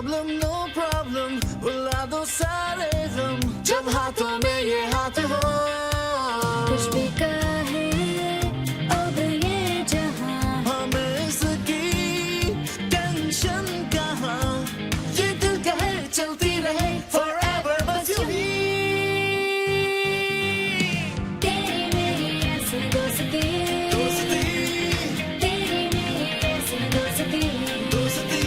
no problem, बुला दो सारे गम, जब हाथों में ये हाथ हो। कुछ भी कहे अब ये जहां, हमें इसकी टेंशन कहाँ, ये दिल कहे चलती रहे forever बस यूं ही। तेरी मेरी ऐसी दोस्ती, दोस्ती, तेरी मेरी ऐसी दोस्ती, दोस्ती,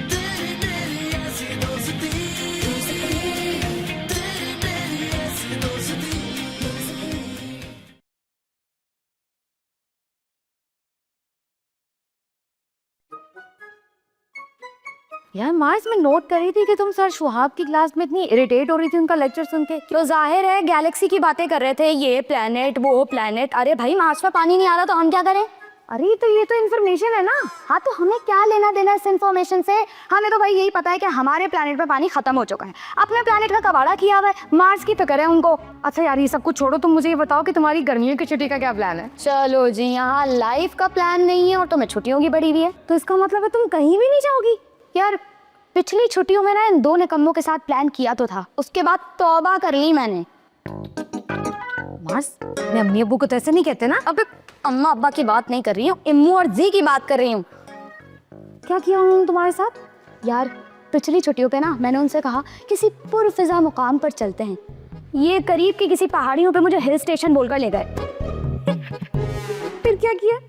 तेरी मेरी ऐसी दोस्ती, तेरी मेरी ऐसी दोस्ती। यार मार्स, मैं नोट कर रही थी कि तुम सर सुहाग की क्लास में इतनी इरिटेट हो रही थी उनका लेक्चर सुन के। तो जाहिर है गैलेक्सी की बातें कर रहे थे, ये प्लेनेट वो प्लेनेट। अरे भाई मार्स पर पानी नहीं आ रहा तो हम क्या करें? अरे तो ये तो इन्फॉर्मेशन है ना। हाँ तो हमें क्या लेना देना इस इन्फॉर्मेशन से? हमें तो भाई यही पता है कि हमारे प्लेनेट पे पानी खत्म हो चुका है, अपने प्लेनेट का कबाड़ा किया हुआ है, मार्स की तो करें उनको। अच्छा यार ये सब कुछ छोड़ो, तुम मुझे ये बताओ कि तुम्हारी गर्मियों की छुट्टी का क्या प्लान है? चलो जी, यहाँ लाइफ का प्लान नहीं है और तुम्हें छुट्टियों की बड़ी हुई है, तो इसका मतलब है तुम कहीं भी नहीं जाओगी। यार पिछली छुट्टियों में ना इन दो निकम्मों के साथ प्लान किया तो था, उसके बाद तौबा कर ली मैंने। मार्स, मैं अम्मी अब्बू को तो ऐसे नहीं कहते ना। अब अम्मा अब्बा की बात नहीं कर रही हूँ, इम्मू और जी की बात कर रही हूँ। क्या किया उन्होंने तुम्हारे साथ? यार पिछली छुट्टियों पे ना मैंने उनसे कहा किसी पुरफिजा मुकाम पर चलते हैं। ये करीब की किसी पहाड़ियों पे मुझे हिल स्टेशन बोलकर ले गए। फिर क्या किया?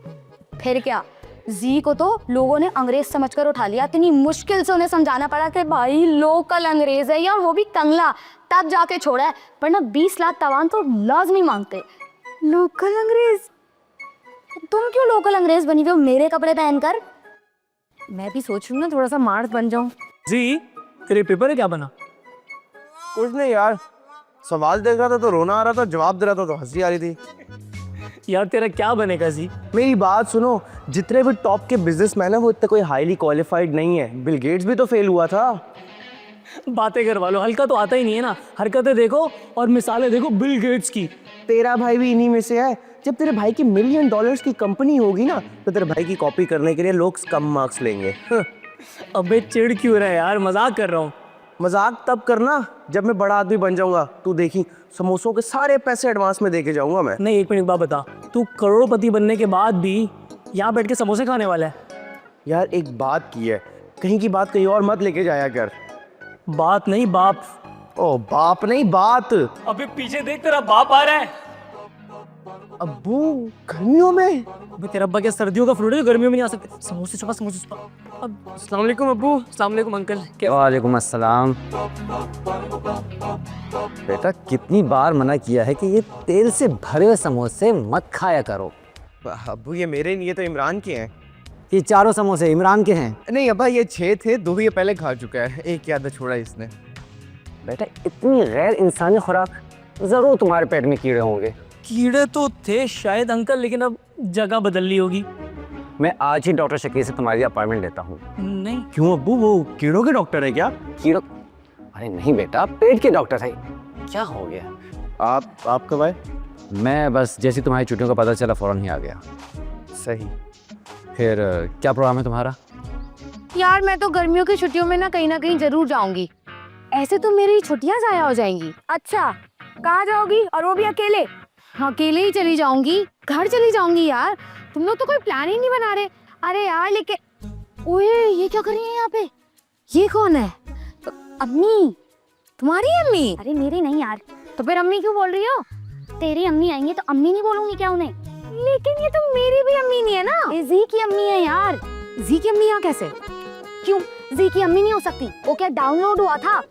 फिर क्या, जी को तो लोगों ने अंग्रेज समझकर उठा लिया। इतनी मुश्किल से उन्हें समझाना पड़ा कि भाई लोकल अंग्रेज है या वो भी कंगला, तब जाके छोड़ा है, वरना 20 लाख तवान तो लाजमी मांगते। लोकल अंग्रेज? तुम क्यों लोकल अंग्रेज बनी हुई हो मेरे कपड़े पहनकर? मैं भी सोच रही हूँ ना थोड़ा सा मार्स बन जाऊं। जी, तेरे पेपर है क्या बना? कुछ नहीं यार, सवाल देख रहा था तो रोना आ रहा था, जवाब दे रहा था तो हंसी आ रही थी। यार तेरा क्या बनेगा जी? मेरी बात सुनो, जितने भी टॉप के बिजनेसमैन है वो इतने कोई हाईली क्वालिफाइड नहीं है। बिल गेट्स भी तो फेल हुआ था। बातें करवा लो, हल्का तो आता ही नहीं है ना। हरकतें देखो और मिसालें देखो बिल गेट्स की। तेरा भाई भी इन्हीं में से है। जब तेरे भाई की $1 मिलियन की कंपनी होगी ना, तो तेरे भाई की कॉपी करने के लिए लोग कम मार्क्स लेंगे। अबे चिढ़ क्यों रहा है यार, मजाक कर रहा हूँ। मजाक तब करना जब मैं बड़ा आदमी बन जाऊंगा। तू देखी, समोसों के सारे पैसे एडवांस में दे के जाऊंगा मैं। नहीं, एक मिनट बात बता, तू करोड़पति बनने के बाद भी यहाँ बैठ के समोसे खाने वाला है? यार एक बात की है, कहीं की बात कहीं और मत लेके जाया कर। बात नहीं बाप। ओ बाप नहीं बात। अबे पीछे देख, तेरा बाप आ रहा है। अब्बू गर्मियों में? अबे तेरा अब्बा क्या सर्दियों का फ्रूट है जो गर्मियों में नहीं आ सकते? समोसे छुपा, समोसे छुपा। अब अस्सलाम वालेकुम अब्बू। अस्सलाम वालेकुम अंकल। क्या? वालेकुम अस्सलाम। बेटा कितनी बार मना किया है कि ये तेल से भरे हुए समोसे मत खाया करो। अब्बू ये मेरे नहीं, ये तो इमरान के हैं। ये चारों समोसे इमरान के हैं? नहीं अब्बा, ये 6 थे, 2 ये पहले खा चुका है, एक याद छोड़ा इसने। बेटा इतनी गैर इंसानी खुराक, जरूर तुम्हारे पेट में कीड़े होंगे। कीड़े तो थे शायद अंकल, लेकिन अब जगह बदल ली होगी। मैं आज ही डॉक्टर शकील से तुम्हारी अपॉइंटमेंट लेता हूँ। नहीं। क्यों अब्बू, वो कीड़ों के डॉक्टर है क्या? कीड़ों? अरे नहीं बेटा, पेट के डॉक्टर है। क्या हो गया? आप कब आए? मैं बस जैसे तुम्हारी छुट्टियों का पता चला फौरन ही आ गया। सही। फिर क्या प्रोग्राम है तुम्हारा? यार मैं तो गर्मियों की छुट्टियों में ना कहीं जरूर जाऊंगी। ऐसे तो मेरी छुट्टियां जाया हो जाएंगी। अच्छा कहाँ जाओगी, और वो भी अकेले? अकेले ही चली जाऊंगी, घर चली जाऊंगी। यार तुम लोग तो कोई प्लान ही नहीं बना रहे। अरे यार लेकिन ओए ये क्या कर रही है यहाँ पे? ये कौन है? तो, अम्मी। तुम्हारी अम्मी? अरे मेरी नहीं यार। तो फिर अम्मी क्यों बोल रही हो? तेरी अम्मी आएंगे तो अम्मी नहीं बोलूंगी क्या उन्हें? लेकिन ये तो मेरी भी अम्मी नहीं है ना, ये जी की अम्मी है यार। जी की अम्मी यहाँ कैसे? क्यों जी की अम्मी नहीं हो सकती? वो क्या डाउनलोड हुआ था?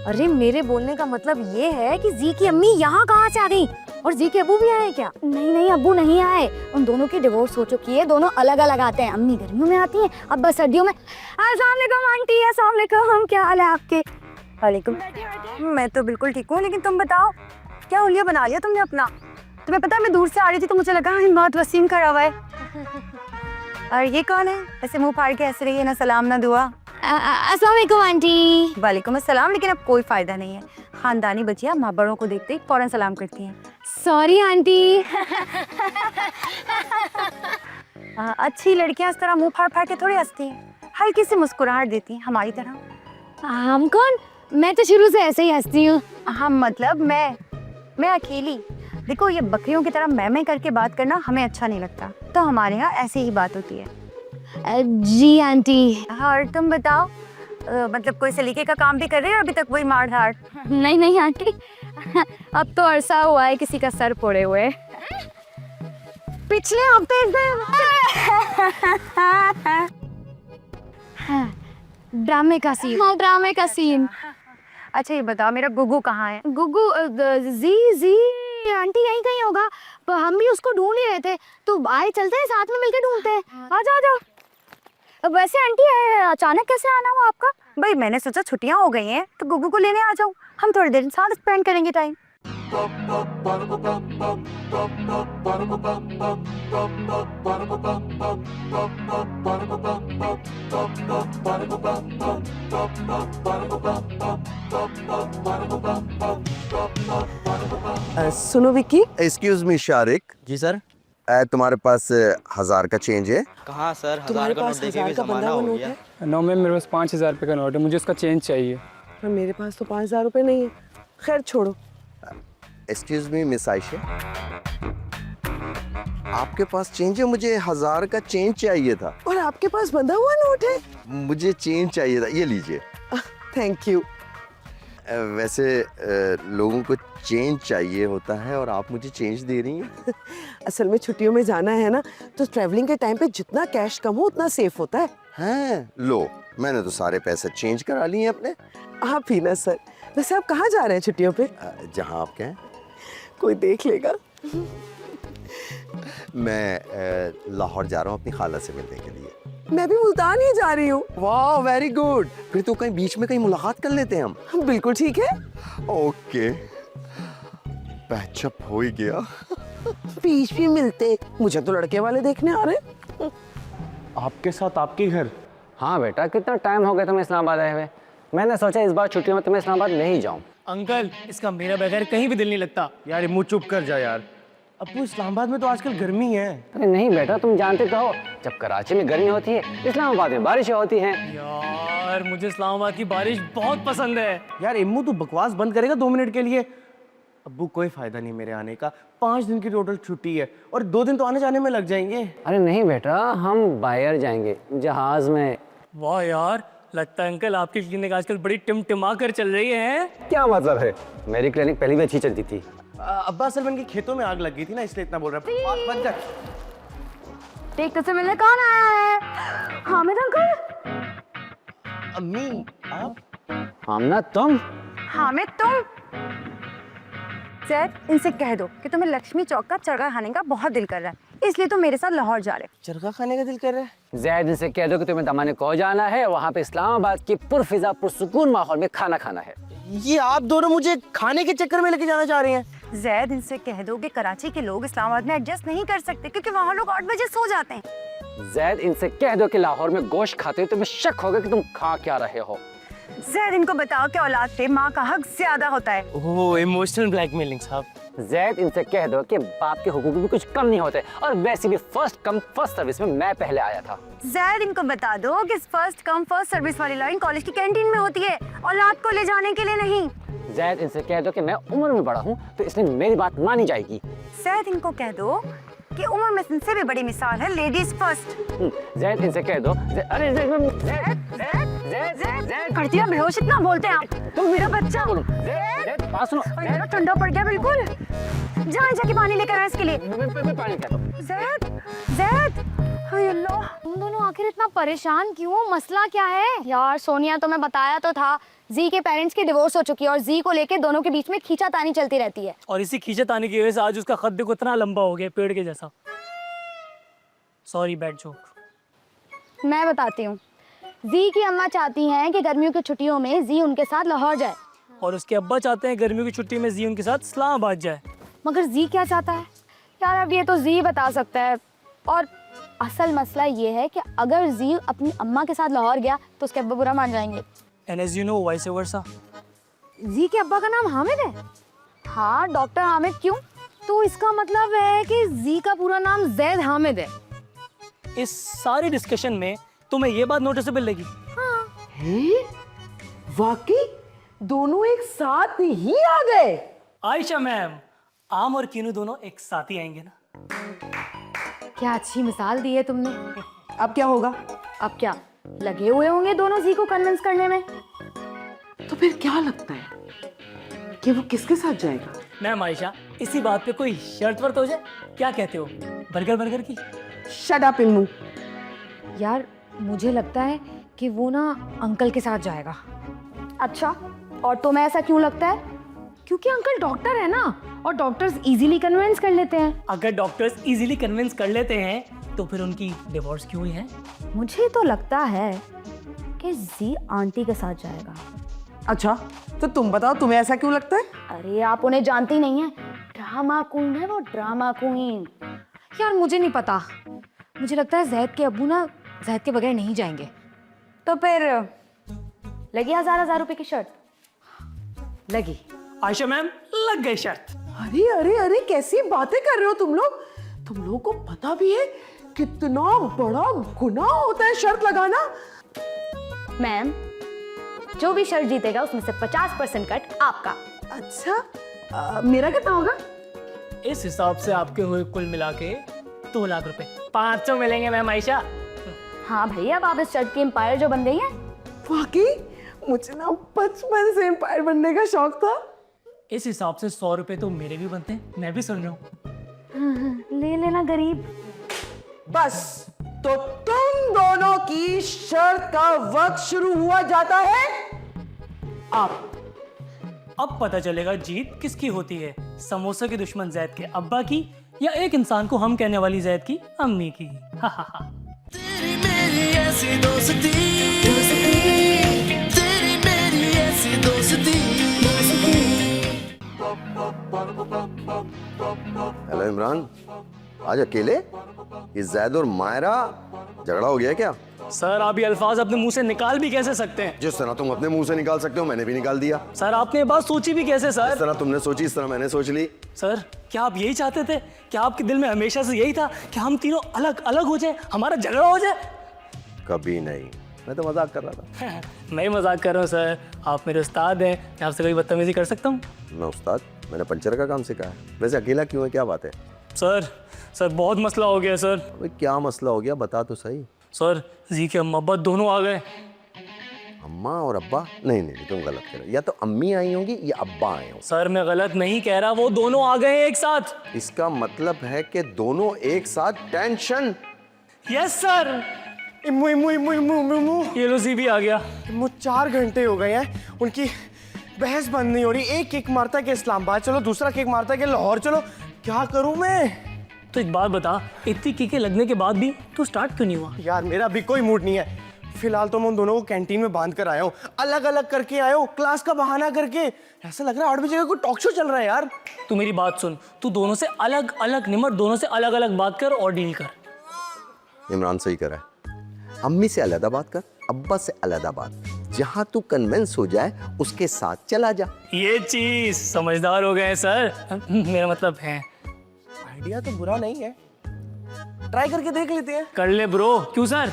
अरे मेरे बोलने का मतलब ये है कि जी की अम्मी यहाँ कहाँ से आ गई? और जी के अब्बू भी आए क्या? नहीं नहीं अब्बू नहीं आए, उन दोनों की डिवोर्स हो चुकी है, दोनों अलग अलग आते हैं। अम्मी गर्मियों में आती है, अब्बा सर्दियों में। अस्सलाम वालेकुम आंटी। अस्सलाम वालेकुम, क्या हाल है आपके? वालेकुम। मैं तो बिल्कुल ठीक हूँ, लेकिन तुम बताओ क्या हुलिया बना लिया तुमने अपना? तुम्हें पता है मैं दूर से आ रही थी तो मुझे लगा हिम्मत वसीम खड़ा हुआ है। और ये कौन है ऐसे मुंह फाड़ के हंस रही है, ना सलाम ना दुआ? अस्सलाम वालेकुम आंटी। वालेकुम अस्सलाम, लेकिन अब कोई फायदा नहीं है। खानदानी बच्चियां माँ बड़ों को देखते ही फौरन सलाम करती हैं। Sorry aunty. अच्छी लड़कियां इस तरह मुंह फाड़ फाड़ के थोड़ी हंसती हैं। हल्की सी मुस्कुराहट देती हैं हमारी तरह। हम कौन? मैं तो शुरू से ऐसे ही हंसती हूँ। हम मतलब मैं अकेली। देखो ये बकरियों की तरह मैं करके बात करना हमें अच्छा नहीं लगता, तो हमारे यहाँ ऐसे ही बात होती है। जी आंटी। और तुम बताओ, मतलब कोई सलीके का काम भी कर रहे हो अभी तक वही मार धाड़? नहीं नहीं आंटी, अब तो अरसा हुआ है किसी का सर फोड़े हुए। पिछले हफ्ते ड्रामे का सीन। हाँ ड्रामे का सीन। अच्छा ये बताओ मेरा गुगू कहाँ है? गुगू जी आंटी यहीं कहीं होगा, पर हम भी उसको ढूंढ ही रहे थे, तो आए चलते हैं साथ में मिलकर ढूंढते हैं। आ जाओ। वैसे आंटी अचानक कैसे आना हुआ आपका? भाई मैंने सोचा छुट्टियां हो गई हैं तो गुगू को लेने आ जाऊं, हम थोड़ी देर साथ स्पेंड करेंगे टाइम। सुनो विक्की। एक्सक्यूज मी शारिक, जी सर। तुम्हारे पास 1000 का चेंज है? कहाँ सर, तुम्हारे 1000 का नोट पास देखिए 1000 भी का जमाना बंधा हो हुआ नोट गया। है? नो मैम, मेरे पास 5000 रुपये का नोट है, मुझे उसका चेंज चाहिए। पर मेरे पास तो 5000 रुपये नहीं है। खैर छोड़ो। एक्सक्यूज मी मिस आयशा, आपके पास चेंज है? मुझे 1000 का चेंज चाहिए था। और आपके पास बंधा हुआ नोट है? मुझे चेंज चाहिए था, ये लीजिए। Thank you. वैसे लोगों को चेंज चाहिए होता है और आप मुझे चेंज दे रही हैं। असल में छुट्टियों में जाना है ना, तो ट्रैवलिंग के टाइम पे जितना कैश कम हो उतना सेफ होता है। हैं, लो मैंने तो सारे पैसे चेंज करा लिए हैं अपने। आप ही ना सर। वैसे आप कहाँ जा रहे हैं छुट्टियों पे? जहाँ आप कहें। कोई देख लेगा। मैं लाहौर जा रहा हूँ अपनी खाला से मिलने के लिए। मैं भी मुल्तान ही जा रही हूँ। वाह वेरी गुड, फिर तो कहीं बीच में कहीं मुलाकात कर लेते हैं हम। बिल्कुल ठीक है। ओके, पैचअप हो ही गया। बीच भी मिलते, मुझे तो लड़के वाले देखने आ रहे। आपके साथ आपके घर? हाँ बेटा, कितना टाइम हो गया तुम्हें इस्लामाबाद आए हुए। मैंने सोचा इस बार छुट्टियों में तुम्हें इस्लामाबाद नहीं जाऊँ। अंकल इसका मेरा बगैर कहीं भी दिल नहीं लगता। यार मुंह चुप कर जा यार। अब्बू इस्लामाबाद में तो आजकल गर्मी है। अरे नहीं बेटा, तुम जानते तो हो, जब कराची में गर्मी होती है इस्लामाबाद में बारिशें होती हैं। यार मुझे इस्लामाबाद की बारिश बहुत पसंद है। यार इम्मू तू बकवास बंद करेगा 2 मिनट के लिए? अब्बू कोई फायदा नहीं मेरे आने का, 5 दिन की टोटल छुट्टी है और 2 दिन तो आने जाने में लग जाएंगे। अरे नहीं बेटा, हम बाहर जाएंगे जहाज में। वाह यार, लगता है अंकल आपकी क्लिनिक आजकल बड़ी टिमटिमा कर चल रही है। क्या मतलब है? मेरी क्लिनिक पहले भी अच्छी चलती थी। अब्बा असल में इनके खेतों में आग लग गई थी ना, इसलिए इतना बोल रहा है। बंद कर। देख तो मिलने कौन आया है? हामिद अंकल। अम्मी आप? हम ना तुम। हामिद तुम? सर इनसे कह दो कि तुम्हें लक्ष्मी चौक का चरखा खाने का बहुत दिल कर रहा है, इसलिए तुम मेरे साथ लाहौर जा रहे हो। चरखा खाने का दिल कर रहा है? जैद इनसे कह दो कि तुम्हें दमाने को जाना है, वहाँ पे इस्लामाबाद की पुरफिजा पुरसुकून माहौल में खाना खाना है। ये आप दोनों मुझे खाने के चक्कर में लेके जाना चाह रहे हैं? जैद इनसे कह दो कि कराची के लोग इस्लामाबाद में एडजस्ट नहीं कर सकते क्योंकि वहाँ लोग 8 बजे सो जाते हैं। जैद इनसे कह दो कि लाहौर में गोश्त खाते हो तुम्हें शक होगा कि तुम खा क्या रहे हो। जैद इनको बताओ कि औलाद पे माँ का हक ज्यादा होता है। ओह इमोशनल ब्लैकमेलिंग साहब। जैद इनसे कह दो कि बाप के हुकूक भी कुछ कम नहीं होते और वैसे भी फर्स्ट कम फर्स्ट सर्विस में मैं पहले आया था। जैद इनको बता दो कि फर्स्ट कम फर्स्ट सर्विस वाली लाइन कॉलेज की कैंटीन में होती है, औलाद को ले जाने के लिए नहीं। जैद इनसे कह दो कि मैं उम्र में बड़ा हूँ तो इसलिए मेरी बात मानी जाएगी। जैद इनको कह दो कि उम्र में इनसे भी बड़ी मिसाल है लेडीज फर्स्ट। जैद इनसे कह दो अरे करती है बेहोश, इतना बोलते हैं आप। तुम मेरा बच्चा। जैद बात सुनो। मेरा ठंडा पड़ गया बिल्कुल। जाके पानी लेकर आए इसके लिए। पानी कह दो। जैद जैद हाय अल्लाह, तुम दोनों आखिर इतना परेशान क्यों? मसला क्या है? यार सोनिया तो मैं बताया तो था, जी के पेरेंट्स की डिवोर्स हो चुकी है और जी को लेके दोनों के बीच में खींचातानी चलती रहती है। और इसी खींचातानी की वजह से आज उसका कद देखो इतना लंबा हो गया, पेड़ के जैसा। Sorry bad joke. मैं बताती हूँ। जी की अम्मा चाहती हैं कि गर्मियों की छुट्टियों में जी उनके साथ लाहौर जाए और उसके अब्बा चाहते हैं गर्मियों की छुट्टी में जी उनके साथ इस्लामाबाद जाए। मगर जी क्या चाहता है यार, अब ये तो जी बता सकता है। और असल मसला ये है कि अगर जी अपनी अम्मा के साथ लाहौर गया तो उसके अब्बा बुरा मान जाएंगे। And as you know, vice versa. जी के अब्बा का नाम हामिद है? हाँ डॉक्टर हामिद। क्यों? तो इसका मतलब है कि जी का पूरा नाम जैद हामिद है। इस सारी डिस्कशन में तुम्हें ये बात नोटिसेबल लगी? हैं? वाकई दोनों एक साथ ही आ गए। आयशा मैम, आम और कीनू दोनों एक साथ ही आएंगे ना? क्या अच्छी मिसाल दी है तुमने। अब क्या होगा? अब क्या लगे हुए होंगे दोनों जी को कन्विंस करने में। तो फिर क्या लगता है कि वो किसके साथ जाएगा? मैम आयशा, इसी बात पे कोई शर्त वर्त हो जाए, क्या कहते हो? बर्गर की? Shut up Immu. यार मुझे लगता है कि वो ना अंकल के साथ जाएगा। अच्छा, और तुम्हें ऐसा क्यों लगता है? क्योंकि अंकल डॉक्टर है ना, और डॉक्टर्स इजीली कन्विंस कर लेते हैं। अगर डॉक्टर्स इजीली कन्विंस कर लेते हैं तो फिर उनकी डिवोर्स क्यों हुई है? मुझे तो लगता है कि जी आंटी के साथ जाएगा। अच्छा, तो तुम बताओ, तुम्हें ऐसा क्यों लगता है? अरे आप उन्हें जानती नहीं है, ड्रामा क्वीन है वो, ड्रामा क्वीन। यार मुझे नहीं पता, मुझे लगता है जैद के अब्बू ना जैद के बगैर नहीं जाएंगे। तो फिर लगी 1000 रुपए की शर्त? लगी। आयशा मैम, लग गई शर्त। अरे अरे अरे, कैसी बातें कर रहे हो तुम लोग? तुम लोगों को पता भी है कितना बड़ा गुनाह होता है शर्त लगाना? मैम, जो भी शर्ट जीतेगा उसमें से 50% कट आपका। अच्छा, मेरा कितना होगा? इस हिसाब से आपके हुए कुल मिला के 2 लाख रुपए। 500 मिलेंगे मैम आयशा। हाँ भैया, अब आप इस शर्ट के एम्पायर जो बन गई हैं। वाकई मुझे ना बचपन से एम्पायर बनने का शौक था। इस हिसाब से 100 रुपए तो मेरे भी बनते हैं, मैं भी सुन रहा हूँ। ले लेना गरीब। बस, तो तुम दोनों की शर्त का वक्त शुरू हुआ जाता है अब पता चलेगा जीत किसकी होती है, समोसा के दुश्मन जैद के अब्बा की, या एक इंसान को हम कहने वाली जैद की अम्मी की। तेरी मेरी ऐसी दोस्ती, तेरी मेरी ऐसी दोस्ती। हेलो इमरान, आज अकेले? ये जैद और मायरा झगड़ा हो गया क्या? सर आप ये अल्फाज अपने मुंह से निकाल भी कैसे सकते हैं? जिस तरह तुम अपने मुंह से निकाल सकते हो मैंने भी निकाल दिया। सर आपने ये बात सोची भी कैसे जिस सर? तरह तुमने सोची इस तरह मैंने सोच ली। सर क्या आप यही चाहते थे? क्या आपके दिल में हमेशा से यही था कि हम तीनों अलग अलग हो जाए, हमारा झगड़ा हो जाए? कभी नहीं, मैं तो मजाक कर रहा था। मैं ही मजाक कर रहा हूँ सर, आप मेरे उस्ताद हैं, मैं आपसे कोई बदतमीजी कर सकता हूँ? मैं उस्ताद? मैंने पंचर का काम सिखाया है। वैसे अकेला क्यों है, क्या बात है? सर बहुत मसला हो गया सर। भाई क्या मसला हो गया, बता तो सही। सर जी के अम्मा अब्बा दोनों आ गए। अम्मा और अब्बा? नहीं नहीं तुम गलत कह रहे हो, या तो अम्मी आई होंगी या अब्बा आए होंगे। सर मैं गलत नहीं कह रहा, वो दोनों आ गए एक साथ। इसका मतलब है कि दोनों एक साथ। Tension. Yes sir. Immu Immu Immu Immu Immu Immu ये लो जी भी आ गया। इम्मू 4 घंटे हो गए हैं, उनकी बहस बंद नहीं हो रही। एक केक मारता है कि इस्लामाबाद चलो, दूसरा केक मारता है कि लाहौर चलो। क्या करूं मैं? तो एक बात बता, इतनी कीके लगने के बाद भी तू स्टार्ट क्यों नहीं हुआ? यार मेरा भी कोई मूड नहीं है फिलहाल। तो मैं उन दोनों को कैंटीन में बांध कर आया हूँ, अलग अलग करके आया हूँ, क्लास का बहाना करके। ऐसा लग रहा है 8 बजे का कोई टॉक शो चल रहा है यार। तू मेरी बात सुन, तू दोनों से अलग अलग निमट, दोनों से अलग अलग बात कर और डील कर। इमरान सही करा है, अम्मी से अलग बात कर, अब्बा से अलग बात। जहाँ तू कन्विंस हो जाए उसके साथ चला जा। ये चीज समझदार हो गए सर। मेरा मतलब है आइडिया तो बुरा नहीं है, ट्राई करके देख लेते हैं। कर ले ब्रो। क्यों सर?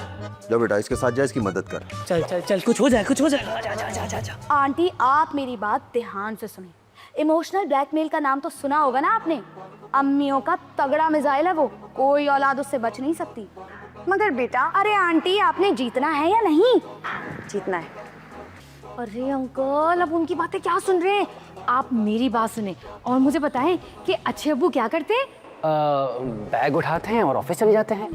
लो बेटा इसके साथ जा, इसकी मदद कर। चल चल चल, कुछ हो जाए कुछ हो जाए। जा जा जा जा जा। आंटी आप मेरी बात ध्यान से सुनिए। इमोशनल ब्लैकमेल का नाम तो सुना होगा ना आपने। अम्मियों का तगड़ा मिसाइल है वो, कोई औलाद उससे बच नहीं सकती। मगर बेटा, अरे आंटी आपने जीतना है या नहीं? जीतना है। अरे अंकल, अब उनकी बातें क्या सुन रहे हैं? आप मेरी बात सुने और मुझे बताएं कि अच्छे अब्बू क्या करते हैं? बैग उठाते हैं और ऑफिस चले जाते हैं।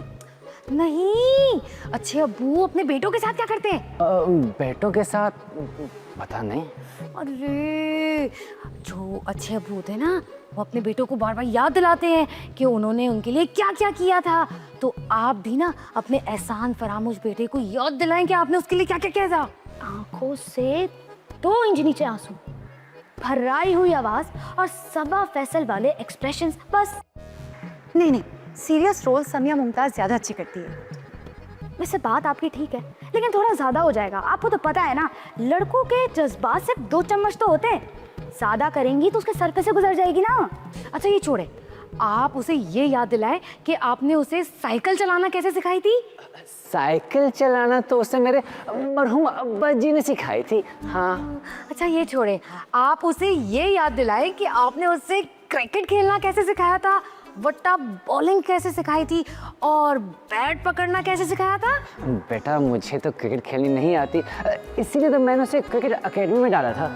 नहीं, अच्छे अब्बू अपने बेटों के साथ क्या करते हैं? बेटों के साथ पता नहीं। अरे जो अच्छे अब्बू होते हैं ना, वो अपने बेटों को बार बार याद दिलाते हैं कि उन्होंने उनके लिए क्या क्या किया था। तो आप भी ना अपने एहसान फरामोश बेटे को याद दिलाएं कि आपने उसके लिए क्या क्या किया था। आंखों से 2 इंच नीचे आंसू, भर्राई हुई आवाज और सबा फैसल वाले एक्सप्रेशंस, बस। नहीं, सीरियस रोल समिया मुमताज ज्यादा अच्छी करती है। वैसे बात आपकी ठीक है, लेकिन थोड़ा ज्यादा हो जाएगा। आपको तो पता है ना, लड़कों के जज्बात सिर्फ 2 चम्मच तो होते हैं। ज्यादा करेंगी तो उसके सर पे से गुजर जाएगी ना। अच्छा ये छोड़े, आप उसे ये याद दिलाएं कि आपने उसे साइकिल चलाना कैसे सिखाई थी। साइकिल चलाना तो उसे मेरे मरहूम अब्बा जी ने सिखाई थी। हाँ। अच्छा ये छोड़े, आप उसे ये याद दिलाएं कि आपने उसे क्रिकेट खेलना कैसे सिखाया था, वट्टा बॉलिंग कैसे सिखाई थी और बैट पकड़ना कैसे सिखाया था। बेटा मुझे तो क्रिकेट खेलनी नहीं आती, इसीलिए तो मैंने उसे क्रिकेट एकेडमी में डाला था।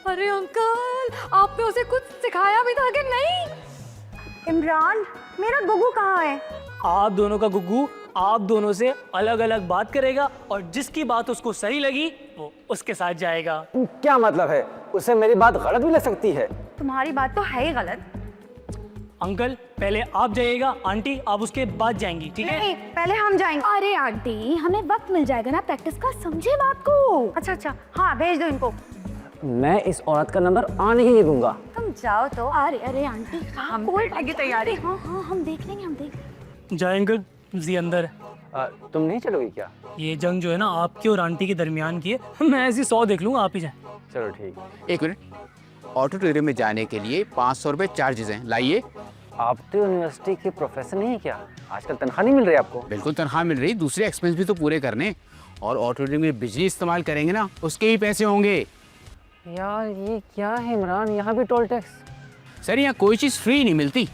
अरे अंकल, आपने उसे कुछ सिखाया भी था कि नहीं। इमरान, मेरा गुग्गू कहाँ है। आप दोनों का गुग्गू आप दोनों से अलग अलग बात करेगा और जिसकी बात उसको सही लगी वो उसके साथ जाएगा। क्या मतलब है, उसे मेरी बात गलत भी लग सकती है। तुम्हारी बात तो है ही गलत। अंकल पहले आप जाइएगा, आंटी आप उसके बाद जाएंगी, ठीक है? नहीं, पहले हम जाएंगे। अरे आंटी, हमें वक्त मिल जाएगा ना प्रैक्टिस का, समझे बात को। अच्छा अच्छा, हाँ भेज दो इनको। मैं इस औरत का नंबर आने ही नहीं दूंगा। तुम जाओ तो। अरे अरे आंटी, हम कोई की तैयारी। हाँ हाँ, हम देख लेंगे, हम देख लेंगे। जाए अंकल, जी अंदर है। तुम नहीं चलोगी क्या? ये जंग जो है ना आपकी और आंटी के दरमियान की है, मैं ऐसी 100 देख लूंगा, आप ही जाए। चलो ठीक। एक मिनट, ऑडिटोरियम में जाने के लिए 500 रुपये चार्जेस हैं, लाइए। आप तो यूनिवर्सिटी के प्रोफेसर नहीं है क्या? आजकल तनख्वाह नहीं मिल रही आपको? बिल्कुल तनख्वाह मिल रही, दूसरे एक्सपेंस भी तो पूरे करने, और ऑडिटोरियम में बिजली इस्तेमाल करेंगे ना, उसके ही पैसे होंगे। यार ये क्या है इमरान, यहाँ भी टोल टैक्स। सर यहाँ कोई चीज़ फ्री नहीं मिलती।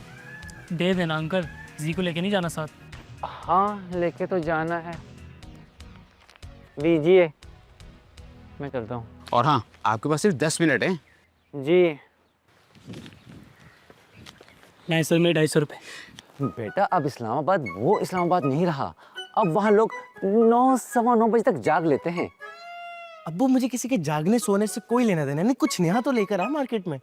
दे देना अंकल, जी को लेके नहीं जाना साथ। हाँ लेके तो जाना है, लीजिए मैं करता हूँ। और हाँ, आपके पास सिर्फ 10 मिनट हैं। जी नहीं सर, मेरे 250 रुपये। बेटा अब इस्लामाबाद वो इस्लामाबाद नहीं रहा, अब वहाँ लोग 9 सवा 9 बजे तक जाग लेते हैं। अब्बू मुझे किसी के जागने सोने से कोई लेना देना नहीं, कुछ नया तो लेकर आ मार्केट में।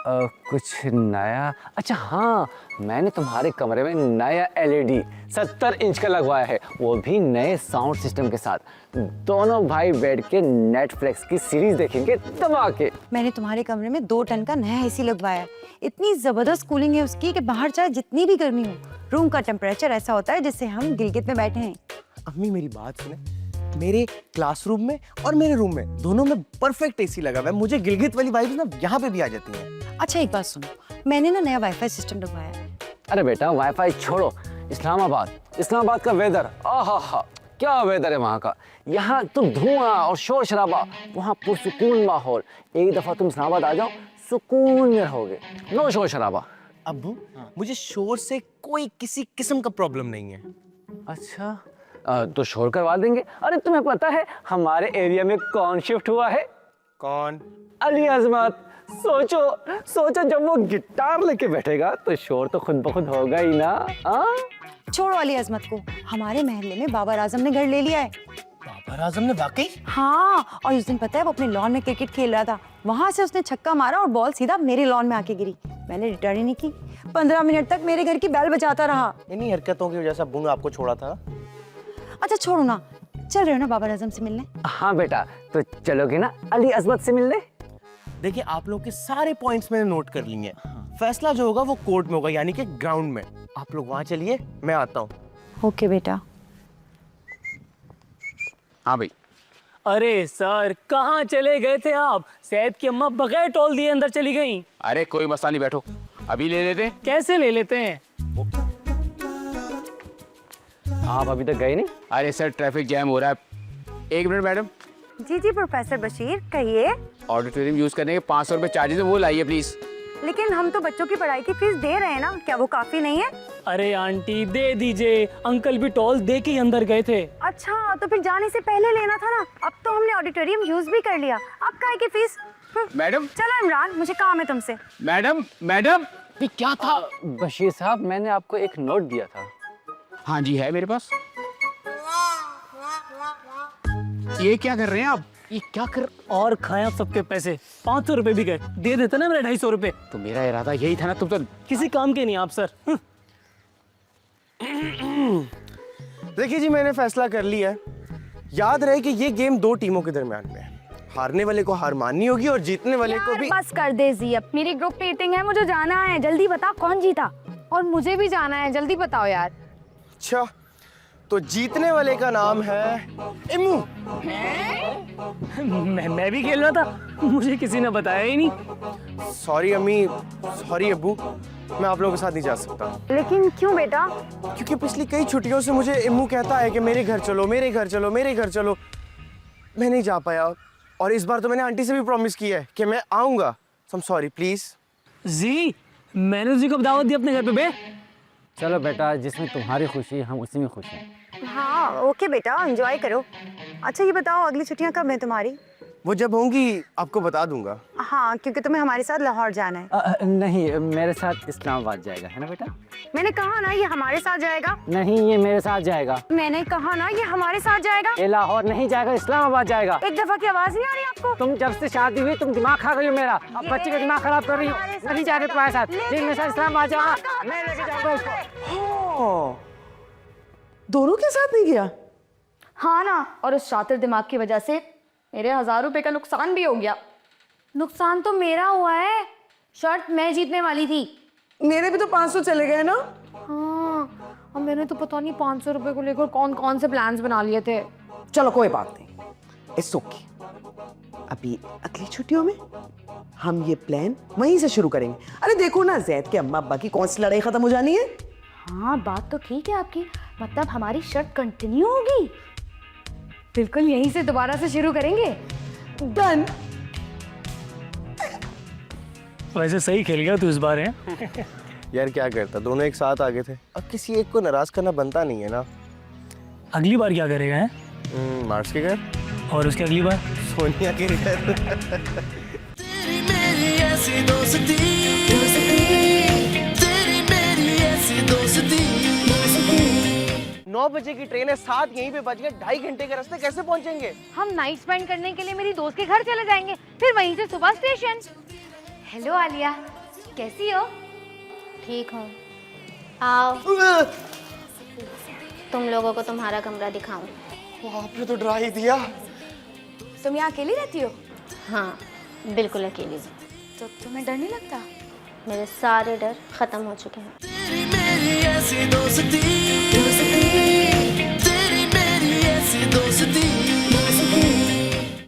कुछ नया? अच्छा हाँ, मैंने तुम्हारे कमरे में नया LED 70 इंच का लगवाया है, वो भी नए साउंड सिस्टम के साथ। दोनों भाई बैठ के नेटफ्लिक्स की सीरीज देखेंगे दबा के। मैंने तुम्हारे कमरे में 2 टन का नया AC लगवाया है, इतनी जबरदस्त कूलिंग है उसकी कि बाहर चाहे जितनी भी गर्मी हो, रूम का टेम्परेचर ऐसा होता है जैसे हम गिलगित में बैठे हैं। अम्मी मेरी बात सुने, मेरे क्लासरूम में और मेरे रूम में दोनों में परफेक्ट AC लगा हुआ है, मुझे गिलगित वाली वाइब्स ना यहाँ पे भी आ जाती हैं। अच्छा एक बात सुनो, मैंने ना नया वाईफाई सिस्टम लगवाया है। अरे बेटा वाईफाई छोड़ो, इस्लामाबाद का वेदर, आहा क्या वेदर है वहाँ का। यहाँ तो धुआं और शोर शराबा, वहाँ पुरसुकून माहौल। एक दफा तुम इस्लामाबाद आ जाओ, सुकून में रहोगे, नो शोर शराबा। अब्बू मुझे शोर से कोई किसी किस्म का प्रॉब्लम नहीं है। अच्छा तो शोर करवा देंगे। अरे तुम्हें पता है हमारे एरिया में कौन शिफ्ट हुआ है? कौन? अली अजमत। सोचो जब वो गिटार लेके बैठेगा तो शोर तो खुद ब खुद होगा ही ना। छोड़ो अली अजमत को, हमारे महल्ले में बाबर आजम ने घर ले लिया है। बाबर आजम ने? वाकई? हाँ, और उस दिन पता है वो अपने लॉन में क्रिकेट खेल रहा था, वहां से उसने छक्का मारा और बॉल सीधा मेरे लॉन में आके गिरी। मैंने रिटर्न ही नहीं की, 15 मिनट तक मेरे घर की बेल बजाता रहा। इन्हीं हरकतों की वजह से अब्बू ने आपको छोड़ा था। अच्छा छोड़ो ना, चल रहे हो ना बाबर आजम से मिलने? हाँ बेटा, तो चलोगे ना अली अजमत से मिलने? देखिए आप लोग के सारे पॉइंट्स मैंने नोट कर लिए हैं, फैसला जो होगा वो कोर्ट में होगा, यानी कि ग्राउंड में। आप लोग वहां चलिए, मैं आता हूँ। ओके बेटा। हाँ भाई। अरे सर कहाँ चले गए थे आप? सैयद की अम्मा बगैर टोल दिए अंदर चली गई। अरे कोई मसला नहीं, बैठो, अभी ले लेते हैं। कैसे ले लेते हैं? आप अभी तक गए नहीं? अरे सर ट्रैफिक जैम हो रहा है। 1 मिनट मैडम। जी जी प्रोफेसर बशीर कहिए। ऑडिटोरियम यूज करने के 500 रुपये चार्जेस है, वो लाइए प्लीज। लेकिन हम तो बच्चों की पढ़ाई की फीस दे रहे हैं ना, क्या वो काफी नहीं है? अरे आंटी दे दीजिए, अंकल भी टोल दे के ही अंदर गए थे। अच्छा तो फिर जाने से पहले लेना था ना, अब तो हमने ऑडिटोरियम यूज भी कर लिया, अब काहे की फीस? मैडम। चलो इमरान, मुझे काम है तुमसे। मैडम ये क्या था? बशीर साहब मैंने आपको एक नोट दिया था। हाँ जी है मेरे पास। ये क्या कर रहे हैं आप? ये क्या कर और खाया सबके पैसे, 500 रुपए भी गए, दे देते ना मेरे 250 रुपए। तो मेरा इरादा यही था ना, तुम तो किसी काम के नहीं आप सर। देखिए जी मैंने फैसला कर लिया है, याद रहे कि ये गेम 2 टीमों के दरमियान में है, हारने वाले को हार माननी होगी और जीतने वाले को भी। बस कर दे जी, अब मेरी ग्रुप मीटिंग है, मुझे जाना है, जल्दी बता कौन जीता। और मुझे भी जाना है, जल्दी बताओ यार। अच्छा तो जीतने वाले का नाम है इमू। मैं भी खेल रहा था, मुझे किसी ने बताया ही नहीं। सॉरी अम्मी, सॉरी अब्बू, मैं आप लोगों के साथ नहीं जा सकता। लेकिन क्यों बेटा? क्योंकि पिछली कई छुट्टियों से मुझे इम्मू कहता है कि मेरे घर चलो, मेरे घर चलो, मेरे घर चलो। मैं नहीं जा पाया और इस बार तो मैंने आंटी से भी प्रॉमिस किया है कि मैं आऊँगा। I am sorry please. जी मैंने जी कब दावत दी अपने घर पे बे? चलो बेटा, जिसमें तुम्हारी खुशी हम उसी में खुश हैं। हाँ ओके बेटा, एंजॉय करो। अच्छा ये बताओ अगली छुट्टियां कब है तुम्हारी? वो जब होंगी आपको बता दूंगा। हाँ क्योंकि तुम्हें हमारे साथ लाहौर जाना है। नहीं, मेरे साथ इस्लामाबाद जाएगा, है ना बेटा? मैंने कहा ना ये हमारे साथ जाएगा। नहीं, ये मेरे साथ जाएगा। मैंने कहा ना ये हमारे साथ जाएगा। ये लाहौर नहीं जाएगा, इस्लामाबाद जाएगा। एक दफा की आवाज नहीं आ रही आपको? तुम जब से शादी हुई तुम दिमाग खा गई हो मेरा। अब बच्चे का दिमाग खराब कर रही हो। नहीं जा रहे तुम्हारे साथ। ये मेरे साथ इस्लामाबाद जाएगा, मैं लेके जाऊंगा उसको। हाँ, दोनों के साथ नहीं गया? हाँ ना, और उस शातिर दिमाग की वजह से मेरे 1000 रुपए का नुकसान भी हो गया। नुकसान तो मेरा हुआ है, शर्ट मैं जीतने वाली थी। मेरे भी तो 500 चले गए ना। हाँ, और मैंने तो पता नहीं 500 रुपए को लेकर कौन कौन से प्लान्स बना लिए थे। चलो कोई बात नहीं, इट्स ओके। अभी अगली छुट्टियों में हम ये प्लान वहीं से शुरू करेंगे। अरे देखो ना, जैद के अम्मा अब्बा की कौन सी लड़ाई खत्म हो जानी है। हाँ बात तो ठीक है आपकी, मतलब हमारी शर्ट कंटिन्यू होगी। बिल्कुल यहीं से दोबारा से शुरू करेंगे। डन। वैसे सही खेल गया तू इस बार है। यार क्या करता, दोनों एक साथ आ गए थे। अब किसी एक को नाराज करना बनता नहीं है ना। अगली बार क्या करेगा है? मार्क्स के घर और उसके अगली बार सोनिया के घर। तेरी मेरी ऐसी दोस्ती, तेरी मेरी ऐसी दोस्ती। 9 बजे की ट्रेन है, 7 यहीं पे बज गए, 2.5 घंटे के रास्ते कैसे पहुंचेंगे? हम नाइट स्पेंड करने के लिए मेरी दोस्त के घर चले जाएंगे, फिर वहीं से सुबह स्टेशन। हेलो आलिया, कैसी हो? ठीक हूँ। आओ तुम लोगों को तुम्हारा कमरा दिखाऊं। आपने तो डरा ही दिया। तुम यहाँ अकेली रहती हो? हाँ बिल्कुल अकेली हूँ। तो तुम्हें डर नहीं लगता? मेरे सारे डर खत्म हो चुके हैं। तेरी मेरी ऐसी दोस्ती।